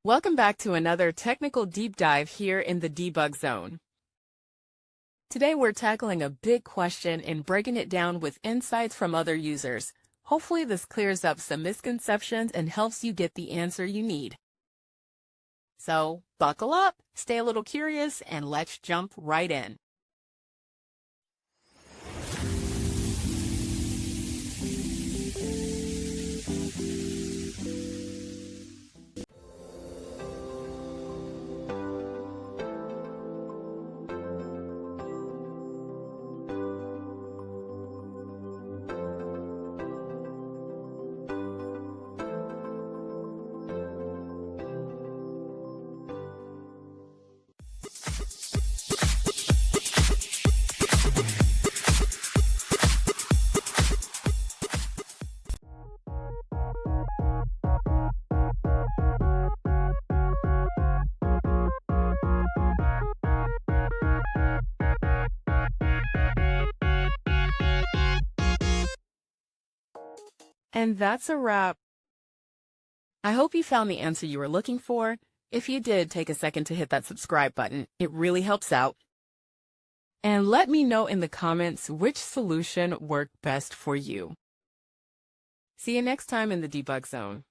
Welcome back to another technical deep dive here in the debug zone. Today we're tackling a big question and breaking it down with insights from other users. Hopefully this clears up some misconceptions and helps you get the answer you need. So buckle up, stay a little curious, and let's jump right in. And that's a wrap. I hope you found the answer you were looking for. If you did, take a second to hit that subscribe button. It really helps out. And let me know in the comments which solution worked best for you. See you next time in the debug zone.